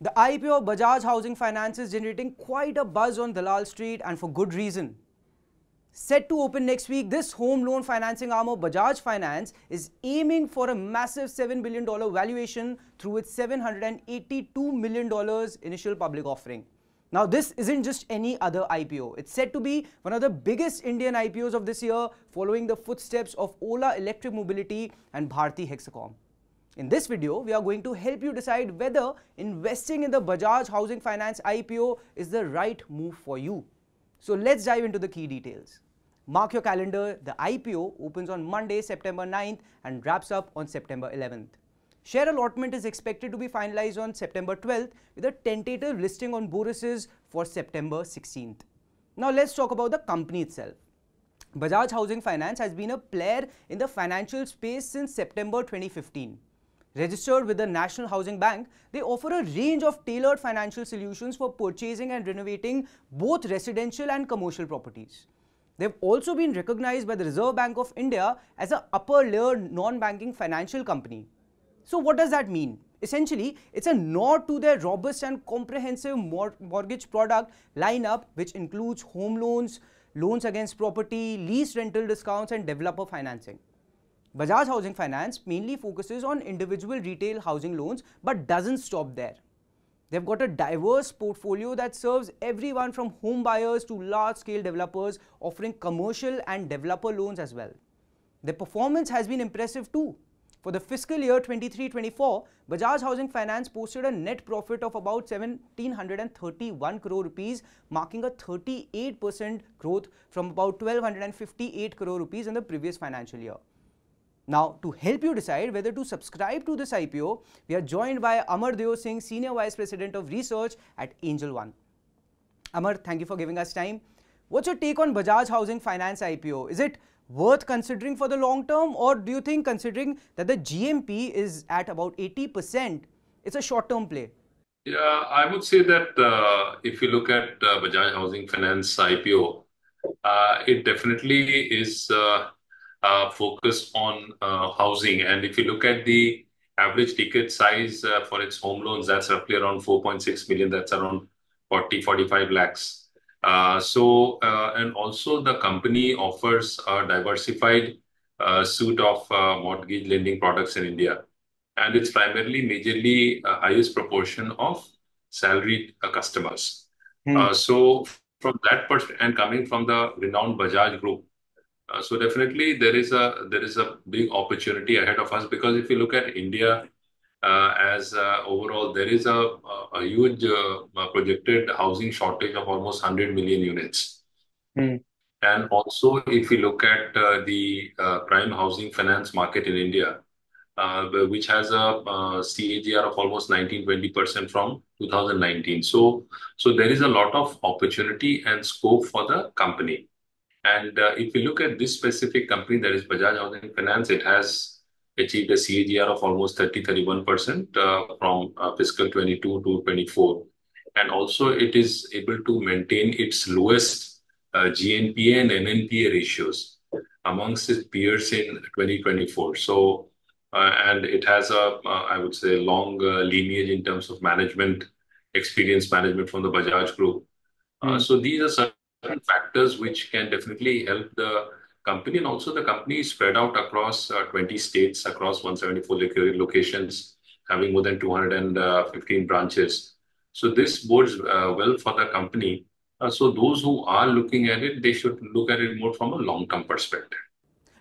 The IPO of Bajaj Housing Finance is generating quite a buzz on Dalal Street, and for good reason. Set to open next week, this home loan financing arm of Bajaj Finance is aiming for a massive $7 billion valuation through its $782 million initial public offering. Now, this isn't just any other IPO. It's said to be one of the biggest Indian IPOs of this year, following the footsteps of Ola Electric Mobility and Bharti Hexacom. In this video, we are going to help you decide whether investing in the Bajaj Housing Finance IPO is the right move for you. So let's dive into the key details. Mark your calendar, the IPO opens on Monday, September 9th and wraps up on September 11th. Share allotment is expected to be finalized on September 12th with a tentative listing on bourses for September 16th. Now let's talk about the company itself. Bajaj Housing Finance has been a player in the financial space since September 2015. Registered with the National Housing Bank, they offer a range of tailored financial solutions for purchasing and renovating both residential and commercial properties. They've also been recognized by the Reserve Bank of India as an upper layer non-banking financial company. So what does that mean? Essentially, it's a nod to their robust and comprehensive mortgage product lineup, which includes home loans, loans against property, lease rental discounts, and developer financing. Bajaj Housing Finance mainly focuses on individual retail housing loans but doesn't stop there. They've got a diverse portfolio that serves everyone from home buyers to large-scale developers, offering commercial and developer loans as well. Their performance has been impressive too. For the fiscal year 23-24, Bajaj Housing Finance posted a net profit of about 1,731 crore rupees, marking a 38% growth from about 1,258 crore rupees in the previous financial year. Now, to help you decide whether to subscribe to this IPO, we are joined by Amar Deo Singh, Senior Vice President of Research at Angel One. Amar, thank you for giving us time. What's your take on Bajaj Housing Finance IPO? Is it worth considering for the long term, or do you think, considering that the GMP is at about 80%, it's a short-term play? Yeah, I would say that if you look at Bajaj Housing Finance IPO, it definitely is focused on housing. And if you look at the average ticket size for its home loans, that's roughly around 4.6 million. That's around 45 lakhs. And also the company offers a diversified suite of mortgage lending products in India. And it's primarily, majorly highest proportion of salaried customers. So from that perspective, and coming from the renowned Bajaj Group, so definitely there is a big opportunity ahead of us, because if you look at India as overall, there is a huge projected housing shortage of almost 100 million units. And also, if you look at the prime housing finance market in India, which has a CAGR of almost 19-20% from 2019. So there is a lot of opportunity and scope for the company. And if you look at this specific company, that is Bajaj Housing Finance, it has achieved a CAGR of almost 30-31% from fiscal 22 to 24. And also it is able to maintain its lowest GNPA and NNPA ratios amongst its peers in 2024. So, and it has a, I would say, long lineage in terms of management, experience management from the Bajaj Group. So these are certain factors which can definitely help the company. And also the company is spread out across 20 states, across 174 locations, having more than 215 branches. So this bodes well for the company. So those who are looking at it, they should look at it more from a long-term perspective.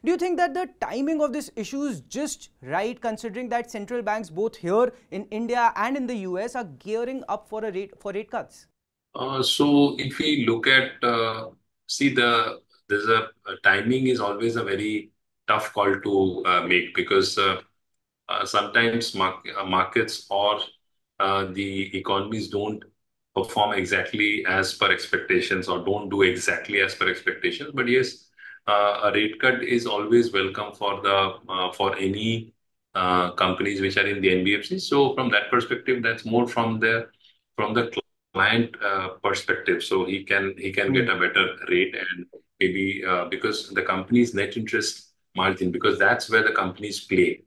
Do you think that the timing of this issue is just right, considering that central banks both here in India and in the US are gearing up for rate cuts? So if we look at, there's a timing is always a very tough call to make, because sometimes markets or the economies don't perform exactly as per expectations, or don't do exactly as per expectations. But yes, a rate cut is always welcome for any companies which are in the NBFC. So from that perspective, that's more from the client perspective. So he can get a better rate, and maybe because the company's net interest margin, because that's where the companies play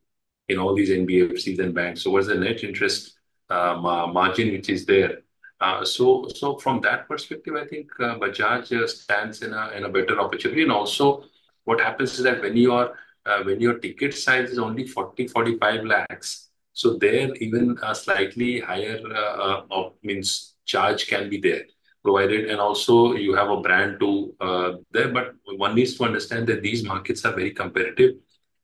in all these NBFCs and banks. So what's the net interest margin which is there. So from that perspective, I think Bajaj stands in a better opportunity. And also, what happens is that when your ticket size is only 40-45 lakhs, so there even a slightly higher means charge can be there provided, and also you have a brand too there. But one needs to understand that these markets are very competitive,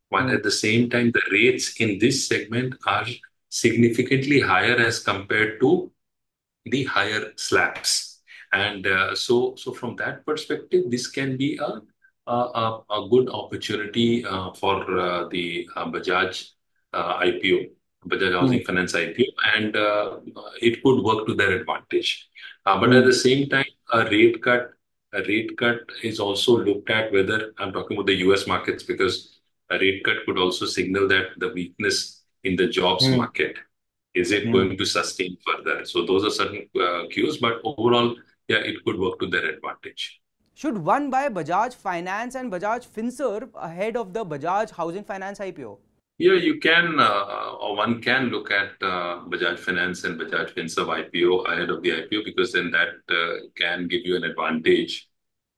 while Hmm. at the same time the rates in this segment are significantly higher as compared to the higher slabs. And so from that perspective, this can be a good opportunity for the Bajaj IPO, Bajaj Hmm. Housing Finance IPO, and it could work to their advantage. But at Hmm. the same time, a rate cut is also looked at, whether I'm talking about the US markets, because a rate cut could also signal that the weakness in the jobs Hmm. market, is it Hmm. going to sustain further? So those are certain cues, but overall, yeah, it could work to their advantage. Should one buy Bajaj Finance and Bajaj Finserv ahead of the Bajaj Housing Finance IPO? Yeah, you can, or one can look at Bajaj Finance and Bajaj Finserv IPO ahead of the IPO, because then that can give you an advantage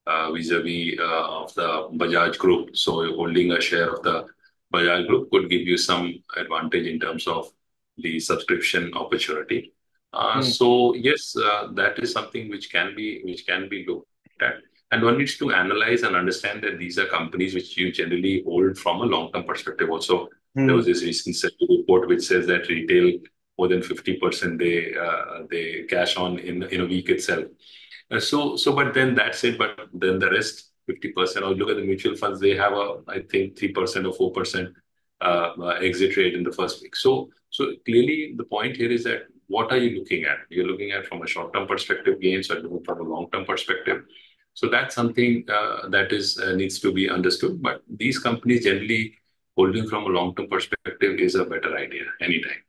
vis-a-vis of the Bajaj Group. So holding a share of the Bajaj Group could give you some advantage in terms of the subscription opportunity. Hmm. So yes, that is something which can be looked at. And one needs to analyze and understand that these are companies which you generally hold from a long-term perspective. Also, there was Hmm. this recent SEBI report which says that retail, more than 50% they cash on in a week itself. But then that's it. But then the rest, 50%, or look at the mutual funds, they have I think, 3% or 4% exit rate in the first week. So clearly the point here is that what are you looking at? You're looking at from a short-term perspective gains, or looking from a long-term perspective. So that's something that is needs to be understood. But these companies generally holding from a long-term perspective is a better idea anytime.